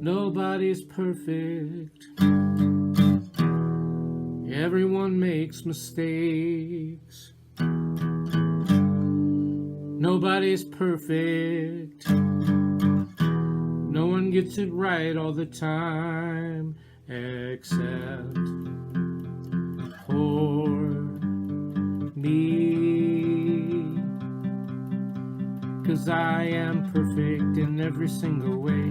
Nobody's perfect. Everyone makes mistakes. Nobody's perfect. No one gets it right all the time, except for me. 'Cause I am perfect in every single way.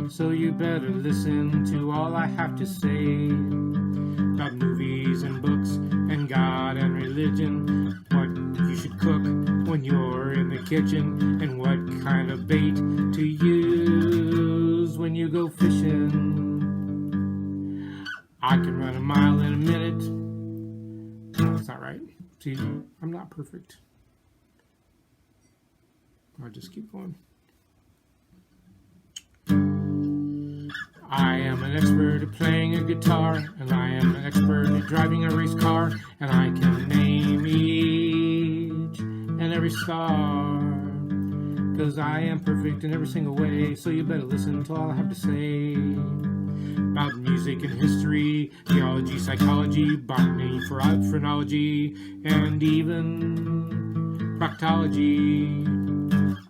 So you better listen to all I have to say about movies and books and God and religion, what you should cook when you're in the kitchen, and what kind of bait to use when you go fishing. I can run a mile in a minute. No, that's not right. See, I'm not perfect. I'll just keep going. I am an expert at playing a guitar, and I am an expert at driving a race car, and I can name each and every star. 'Cause I am perfect in every single way, so you better listen to all I have to say about music and history, theology, psychology, botany, phrenology, and even proctology.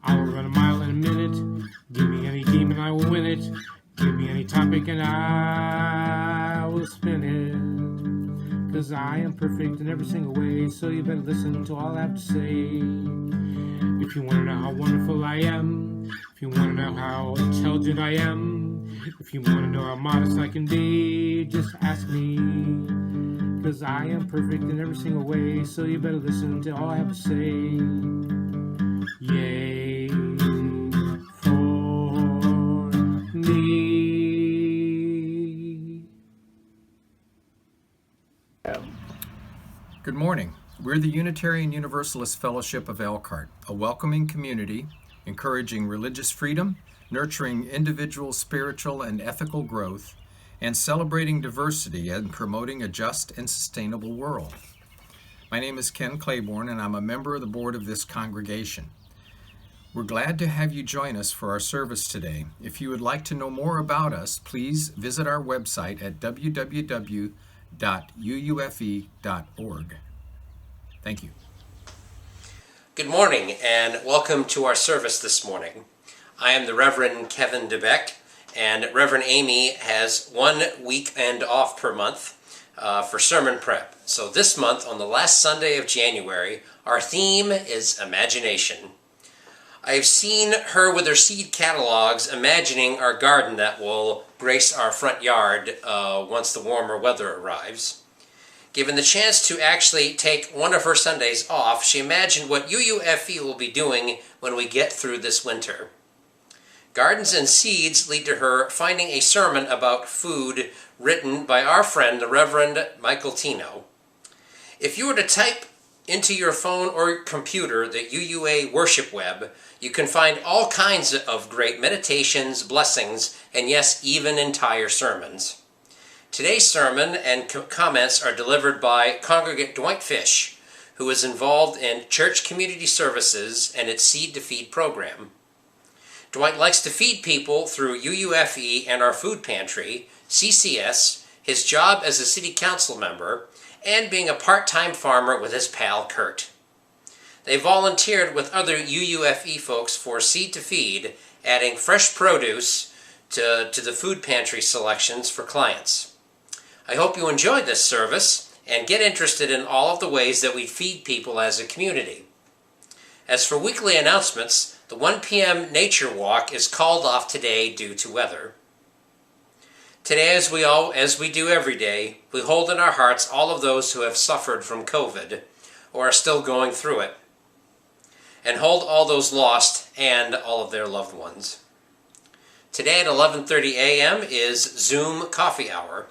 I will run a mile in a minute. Give me any demon, I will win it. Give me any topic and I will spin it. 'Cause I am perfect in every single way, so you better listen to all I have to say. If you want to know how wonderful I am, if you want to know how intelligent I am, if you want to know how modest I can be, just ask me. 'Cause I am perfect in every single way, so you better listen to all I have to say. Yay for me. Good morning. We're the Unitarian Universalist Fellowship of Elkhart, a welcoming community encouraging religious freedom, nurturing individual spiritual and ethical growth, and celebrating diversity and promoting a just and sustainable world. My name is Ken Claiborne, and I'm a member of the board of this congregation. We're glad to have you join us for our service today. If you would like to know more about us, please visit our website at www.uufe.org. Thank you. Good morning and welcome to our service this morning. I am the Reverend Kevin DeBeck, and Reverend Amy has 1 weekend off per month for sermon prep. So this month, on the last Sunday of January, our theme is imagination. I have seen her with her seed catalogs imagining our garden that will grace our front yard once the warmer weather arrives. Given the chance to actually take one of her Sundays off, she imagined what UUFE will be doing when we get through this winter. Gardens and Seeds lead to her finding a sermon about food written by our friend, the Reverend Michael Tino. If you were to type into your phone or computer the UUA worship web, you can find all kinds of great meditations, blessings, and yes, even entire sermons. Today's sermon and comments are delivered by Congregant Dwight Fish, who is involved in church community services and its Seed to Feed program. Dwight likes to feed people through UUFE and our food pantry, CCS, his job as a city council member, and being a part-time farmer with his pal Kurt. They volunteered with other UUFE folks for Seed to Feed, adding fresh produce to the food pantry selections for clients. I hope you enjoyed this service and get interested in all of the ways that we feed people as a community. As for weekly announcements, the 1 p.m. nature walk is called off today due to weather. Today, as we do every day, we hold in our hearts all of those who have suffered from COVID or are still going through it, and hold all those lost and all of their loved ones. Today at 11:30 a.m. is Zoom Coffee Hour.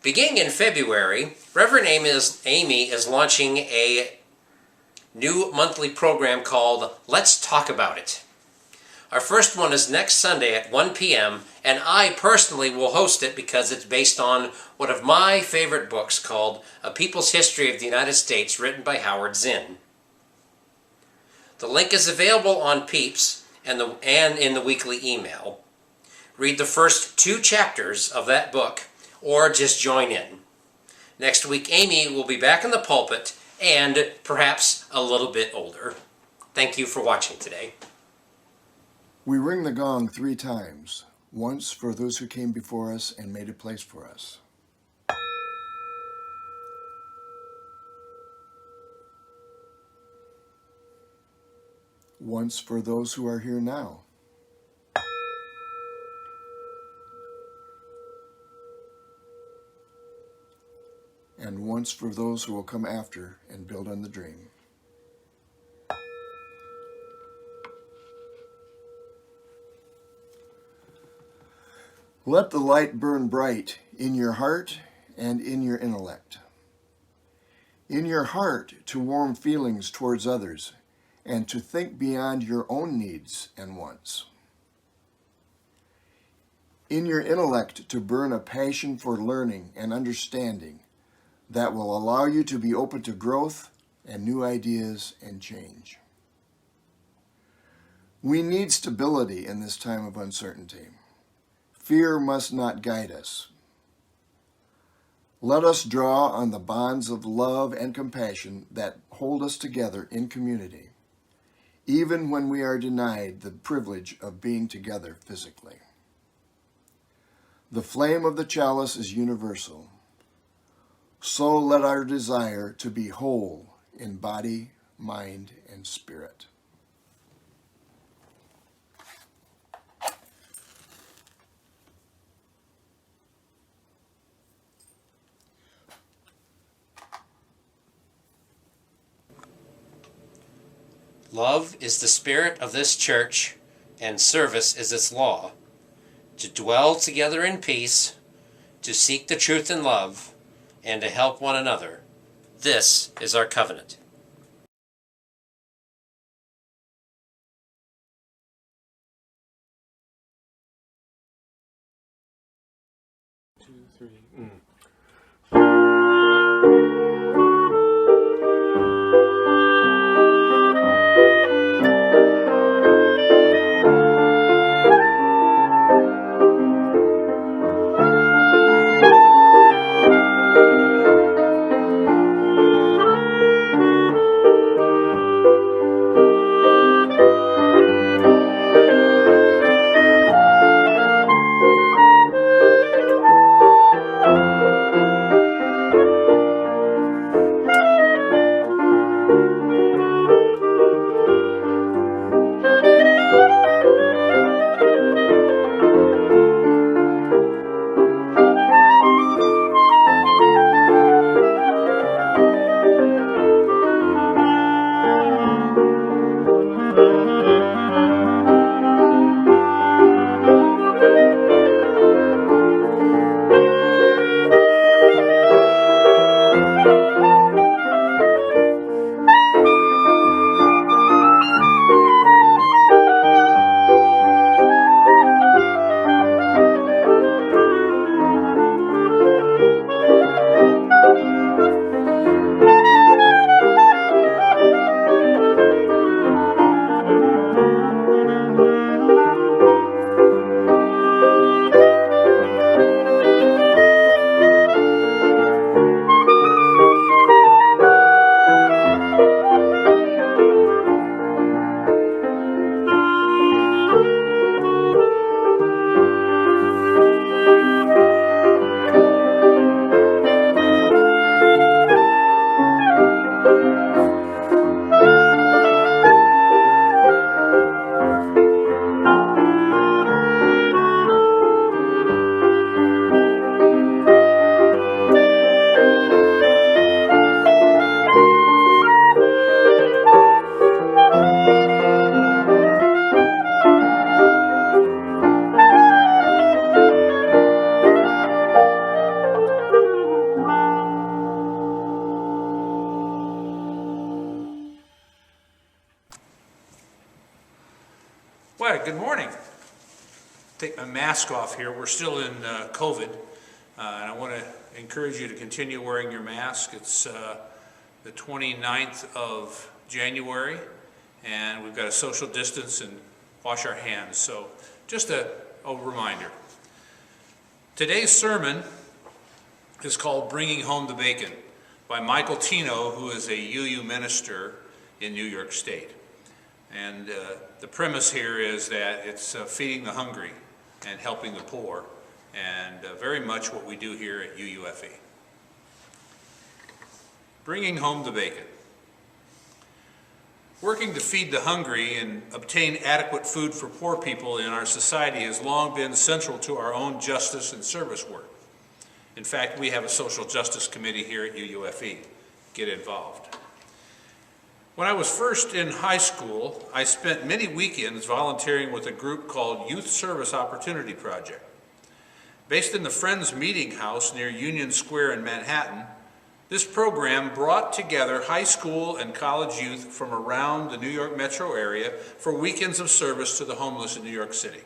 Beginning in February, Reverend Amy is launching a new monthly program called Let's Talk About It. Our first one is next Sunday at 1 p.m., and I personally will host it because it's based on one of my favorite books called A People's History of the United States, written by Howard Zinn. The link is available on Peeps and in the weekly email. read the first 2 chapters of that book, or just join in. Next week, Amy will be back in the pulpit and perhaps a little bit older. Thank you for watching today. We ring the gong 3 times, once for those who came before us and made a place for us. Once for those who are here now. And once for those who will come after and build on the dream. Let the light burn bright in your heart and in your intellect. In your heart to warm feelings towards others and to think beyond your own needs and wants. In your intellect to burn a passion for learning and understanding that will allow you to be open to growth and new ideas and change. We need stability in this time of uncertainty. Fear must not guide us. Let us draw on the bonds of love and compassion that hold us together in community, even when we are denied the privilege of being together physically. The flame of the chalice is universal. So let our desire to be whole in body, mind, and spirit. Love is the spirit of this church, and service is its law. To dwell together in peace, to seek the truth in love, and to help one another. This is our covenant. Two, three. Well, good morning. Take my mask off here. We're still in COVID, and I want to encourage you to continue wearing your mask. It's the 29th of January, and we've got to social distance and wash our hands. So just a a reminder. Today's sermon is called Bringing Home the Bacon by Michael Tino, who is a UU minister in New York State. And the premise here is that it's feeding the hungry and helping the poor, and very much what we do here at UUFE. Bringing home the bacon. Working to feed the hungry and obtain adequate food for poor people in our society has long been central to our own justice and service work. In fact, we have a social justice committee here at UUFE. Get involved. When I was first in high school, I spent many weekends volunteering with a group called Youth Service Opportunity Project. Based in the Friends Meeting House near Union Square in Manhattan, this program brought together high school and college youth from around the New York metro area for weekends of service to the homeless in New York City.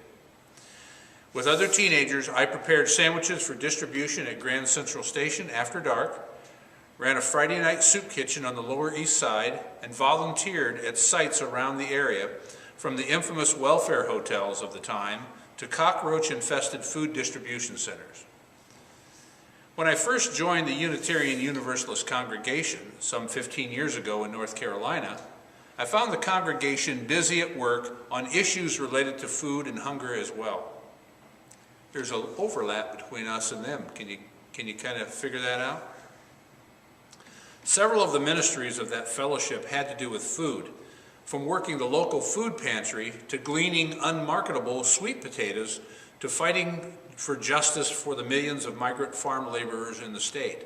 With other teenagers, I prepared sandwiches for distribution at Grand Central Station after dark, ran a Friday night soup kitchen on the Lower East Side, and volunteered at sites around the area, from the infamous welfare hotels of the time to cockroach-infested food distribution centers. When I first joined the Unitarian Universalist congregation some 15 years ago in North Carolina, I found the congregation busy at work on issues related to food and hunger as well. There's an overlap between us and them. Can you kind of figure that out? Several of the ministries of that fellowship had to do with food, from working the local food pantry to gleaning unmarketable sweet potatoes to fighting for justice for the millions of migrant farm laborers in the state.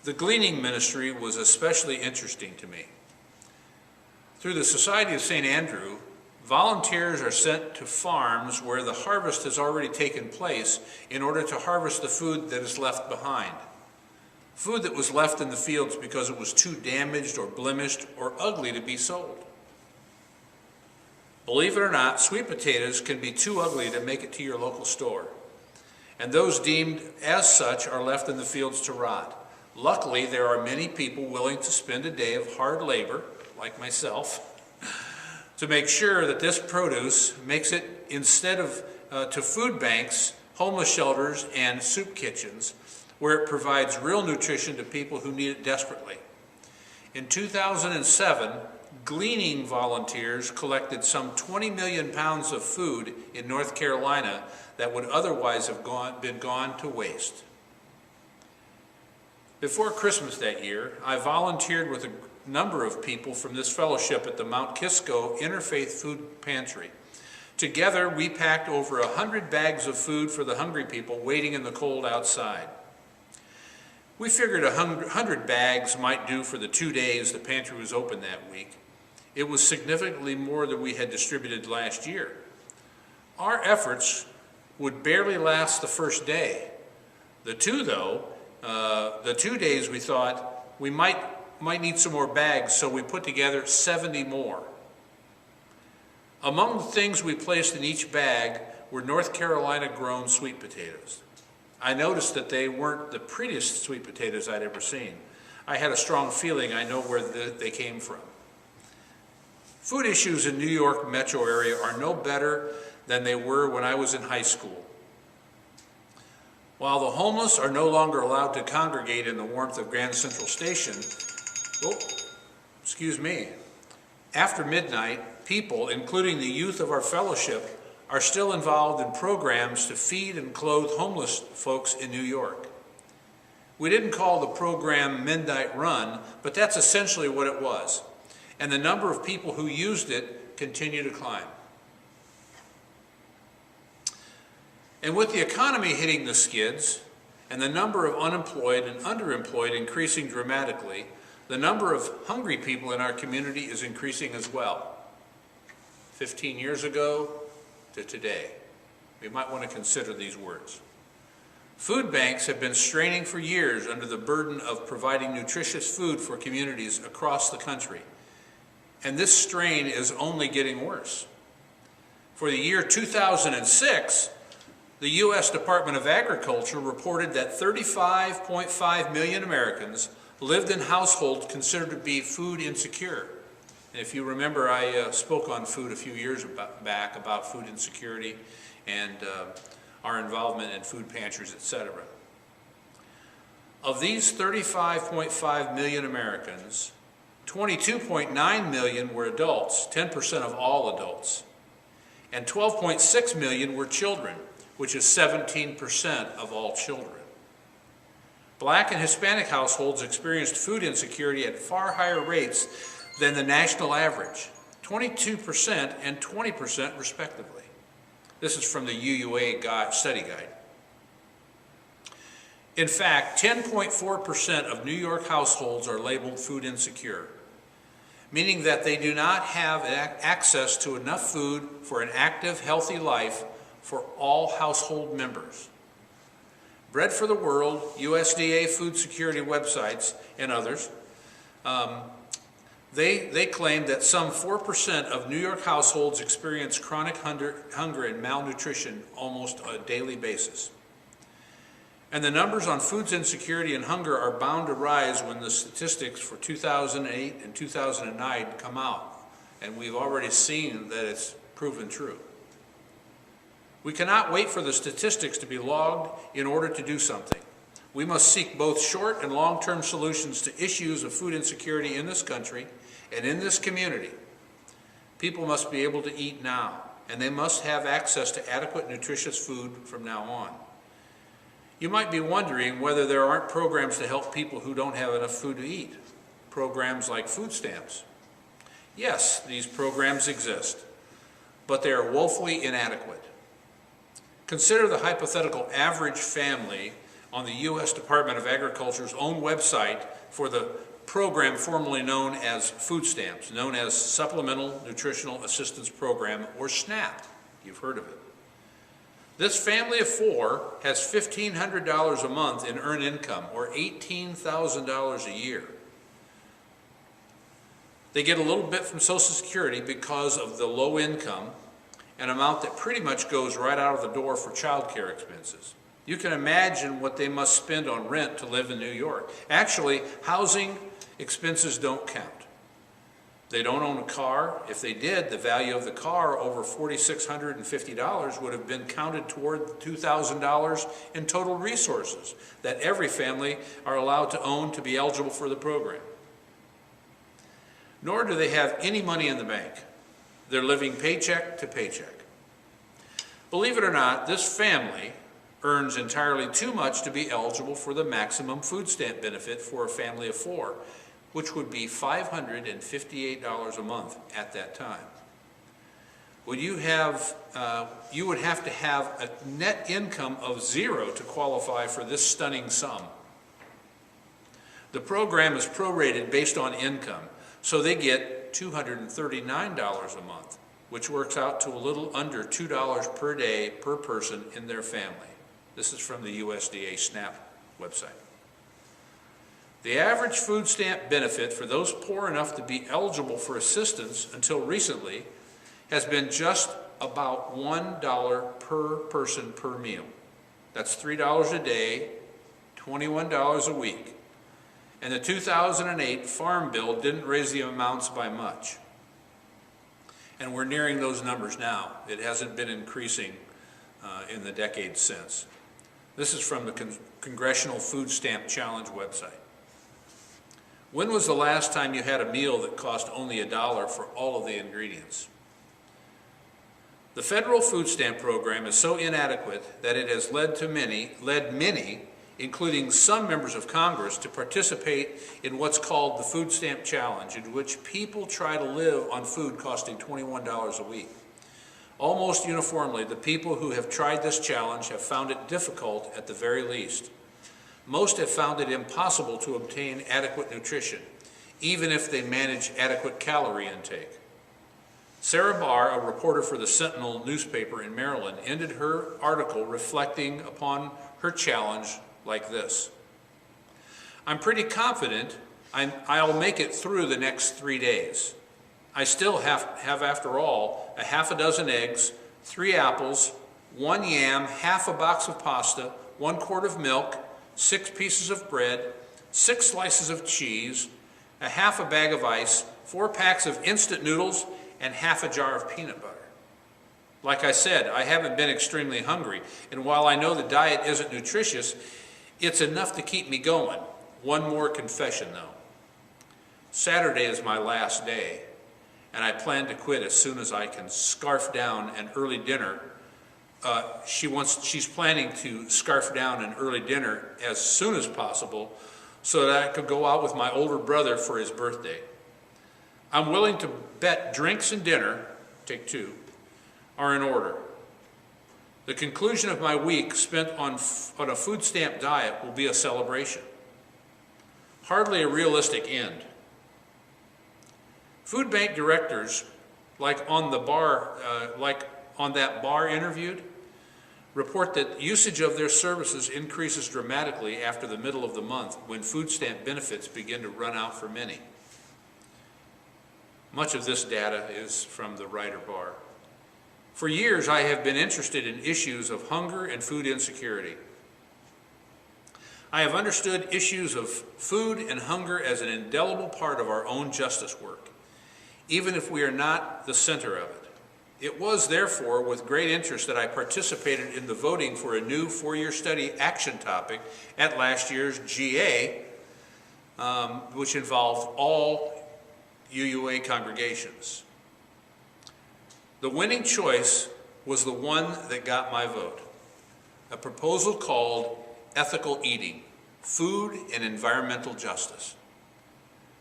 The gleaning ministry was especially interesting to me. Through the Society of St. Andrew, volunteers are sent to farms where the harvest has already taken place in order to harvest the food that is left behind. Food that was left in the fields because it was too damaged or blemished or ugly to be sold. Believe it or not, sweet potatoes can be too ugly to make it to your local store, and those deemed as such are left in the fields to rot. Luckily, there are many people willing to spend a day of hard labor, like myself, to make sure that this produce makes it, instead of to food banks, homeless shelters, and soup kitchens, where it provides real nutrition to people who need it desperately. In 2007, gleaning volunteers collected some 20 million pounds of food in North Carolina that would otherwise have been gone to waste. Before Christmas that year, I volunteered with a number of people from this fellowship at the Mount Kisco Interfaith Food Pantry. Together, we packed over 100 bags of food for the hungry people waiting in the cold outside. We figured 100 bags might do for the 2 days the pantry was open that week. It was significantly more than we had distributed last year. Our efforts would barely last the first day. The 2 days we thought we might need some more bags, so we put together 70 more. Among the things we placed in each bag were North Carolina grown sweet potatoes. I noticed that they weren't the prettiest sweet potatoes I'd ever seen. I had a strong feeling I know where they came from. Food issues in New York metro area are no better than they were when I was in high school. While the homeless are no longer allowed to congregate in the warmth of Grand Central Station, after midnight, people, including the youth of our fellowship, are still involved in programs to feed and clothe homeless folks in New York. We didn't call the program Midnight Run, but that's essentially what it was. And the number of people who used it continue to climb. And with the economy hitting the skids, and the number of unemployed and underemployed increasing dramatically, the number of hungry people in our community is increasing as well. 15 years ago to today, we might want to consider these words. Food banks have been straining for years under the burden of providing nutritious food for communities across the country. And this strain is only getting worse. For the year 2006, the U.S. Department of Agriculture reported that 35.5 million Americans lived in households considered to be food insecure. And if you remember, I spoke on food a few years back about food insecurity and our involvement in food pantries, etc. Of these 35.5 million Americans, 22.9 million were adults, 10% of all adults, and 12.6 million were children, which is 17% of all children. Black and Hispanic households experienced food insecurity at far higher rates than the national average, 22% and 20% respectively. This is from the UUA study guide. In fact, 10.4% of New York households are labeled food insecure, meaning that they do not have access to enough food for an active, healthy life for all household members. Bread for the World, USDA food security websites, and others, they claim that some 4% of New York households experience chronic hunger and malnutrition almost on a daily basis. And the numbers on food insecurity and hunger are bound to rise when the statistics for 2008 and 2009 come out. And we've already seen that it's proven true. We cannot wait for the statistics to be logged in order to do something. We must seek both short and long-term solutions to issues of food insecurity in this country and in this community. People must be able to eat now, and they must have access to adequate, nutritious food from now on. You might be wondering whether there aren't programs to help people who don't have enough food to eat. Programs like food stamps. Yes, these programs exist, but they are woefully inadequate. Consider the hypothetical average family on the U.S. Department of Agriculture's own website for the program formerly known as food stamps, known as Supplemental Nutritional Assistance Program, or SNAP. You've heard of it. This family of four has $1,500 a month in earned income, or $18,000 a year. They get a little bit from Social Security because of the low income, an amount that pretty much goes right out of the door for child care expenses. You can imagine what they must spend on rent to live in New York. Actually, housing expenses don't count. They don't own a car. If they did, the value of the car, over $4,650, would have been counted toward $2,000 in total resources that every family are allowed to own to be eligible for the program. Nor do they have any money in the bank. They're living paycheck to paycheck. Believe it or not, this family earns entirely too much to be eligible for the maximum food stamp benefit for a family of four, which would be $558 a month at that time. You would have to have a net income of zero to qualify for this stunning sum. The program is prorated based on income, so they get $239 a month, which works out to a little under $2 per day per person in their family. This is from the USDA SNAP website. The average food stamp benefit for those poor enough to be eligible for assistance until recently has been just about $1 per person per meal. That's $3 a day, $21 a week. And the 2008 Farm Bill didn't raise the amounts by much. And we're nearing those numbers now. It hasn't been increasing in the decades since. This is from the Congressional Food Stamp Challenge website. When was the last time you had a meal that cost only $1 for all of the ingredients? The federal food stamp program is so inadequate that it has led many, including some members of Congress, to participate in what's called the Food Stamp Challenge, in which people try to live on food costing $21 a week. Almost uniformly, the people who have tried this challenge have found it difficult at the very least. Most have found it impossible to obtain adequate nutrition, even if they manage adequate calorie intake. Sarah Barr, a reporter for the Sentinel newspaper in Maryland, ended her article reflecting upon her challenge like this. I'm pretty confident I'll make it through the next 3 days. I still have after all, a half a dozen eggs, 3 apples, 1 yam, half a box of pasta, 1 quart of milk, 6 pieces of bread, 6 slices of cheese, a half a bag of ice, 4 packs of instant noodles, and half a jar of peanut butter. Like I said, I haven't been extremely hungry, and while I know the diet isn't nutritious, it's enough to keep me going. One more confession though. Saturday is my last day, and I plan to quit as soon as I can scarf down an early dinner. She's planning to scarf down an early dinner as soon as possible so that I could go out with my older brother for his birthday. I'm willing to bet drinks and dinner, take 2, are in order. The conclusion of my week spent on a food stamp diet will be a celebration. Hardly a realistic end. Food bank directors, like on that bar interviewed, report that usage of their services increases dramatically after the middle of the month when food stamp benefits begin to run out for many. Much of this data is from the Ryder Bar. For years, I have been interested in issues of hunger and food insecurity. I have understood issues of food and hunger as an indelible part of our own justice work, even if we are not the center of it. It was, therefore, with great interest that I participated in the voting for a new 4-year study action topic at last year's GA, which involved all UUA congregations. The winning choice was the one that got my vote, a proposal called Ethical Eating, Food and Environmental Justice.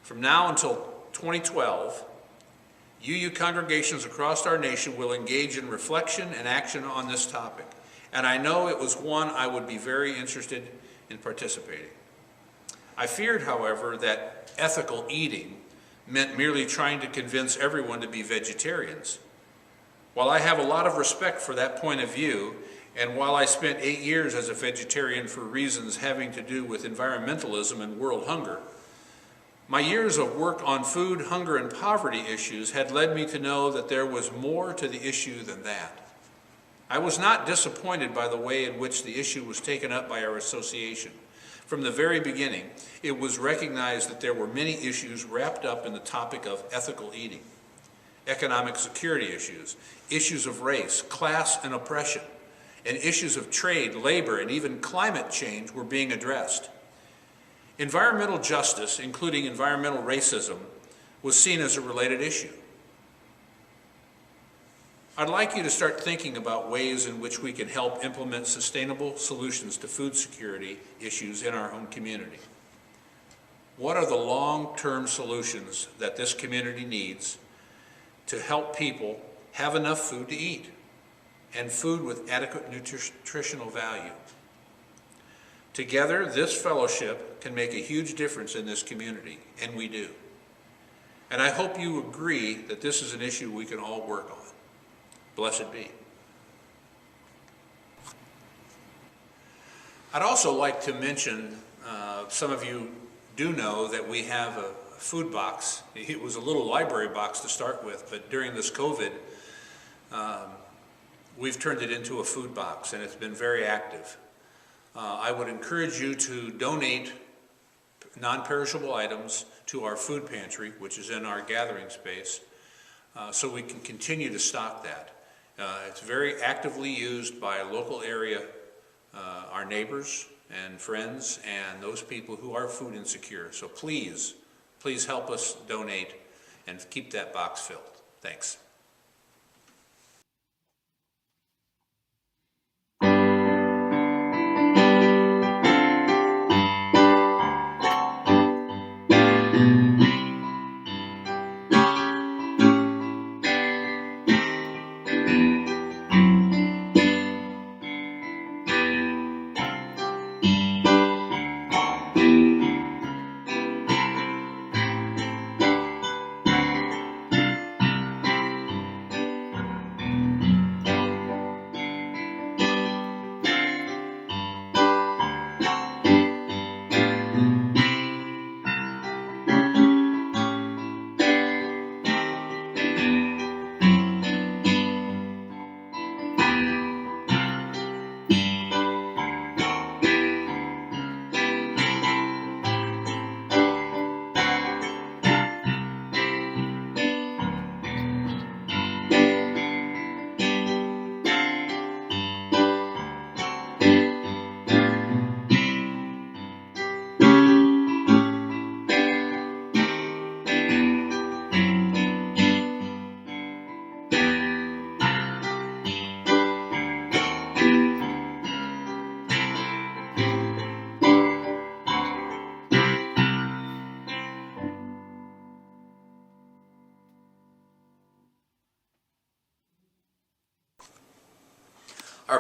From now until 2012, UU congregations across our nation will engage in reflection and action on this topic, and I know it was one I would be very interested in participating. I feared, however, that ethical eating meant merely trying to convince everyone to be vegetarians. While I have a lot of respect for that point of view, and while I spent 8 years as a vegetarian for reasons having to do with environmentalism and world hunger, my years of work on food, hunger, and poverty issues had led me to know that there was more to the issue than that. I was not disappointed by the way in which the issue was taken up by our association. From the very beginning, it was recognized that there were many issues wrapped up in the topic of ethical eating. Economic security issues, issues of race, class, and oppression, and issues of trade, labor, and even climate change were being addressed. Environmental justice, including environmental racism, was seen as a related issue. I'd like you to start thinking about ways in which we can help implement sustainable solutions to food security issues in our own community. What are the long-term solutions that this community needs to help people have enough food to eat and food with adequate nutritional value? Together, this fellowship can make a huge difference in this community, and we do. And I hope you agree that this is an issue we can all work on. Blessed be. I'd also like to mention, some of you do know that we have a food box. It was a little library box to start with, but during this COVID, we've turned it into a food box, and it's been very active. I would encourage you to donate non-perishable items to our food pantry, which is in our gathering space, so we can continue to stock that. It's very actively used by local area, our neighbors and friends, and those people who are food insecure. So please help us donate and keep that box filled. Thanks.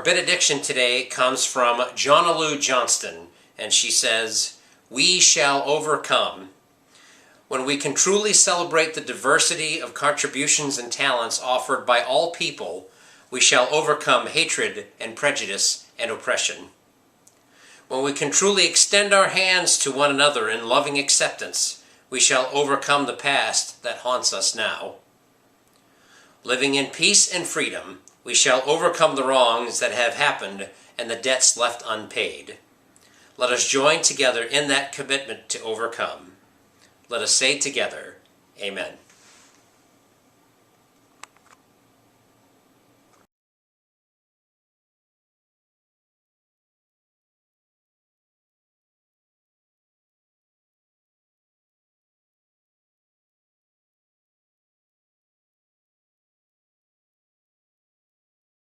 Our benediction today comes from Jonalou Johnston, and she says, "We shall overcome." When we can truly celebrate the diversity of contributions and talents offered by all people, we shall overcome hatred and prejudice and oppression. When we can truly extend our hands to one another in loving acceptance, we shall overcome the past that haunts us now. Living in peace and freedom, we shall overcome the wrongs that have happened and the debts left unpaid. Let us join together in that commitment to overcome. Let us say together, Amen.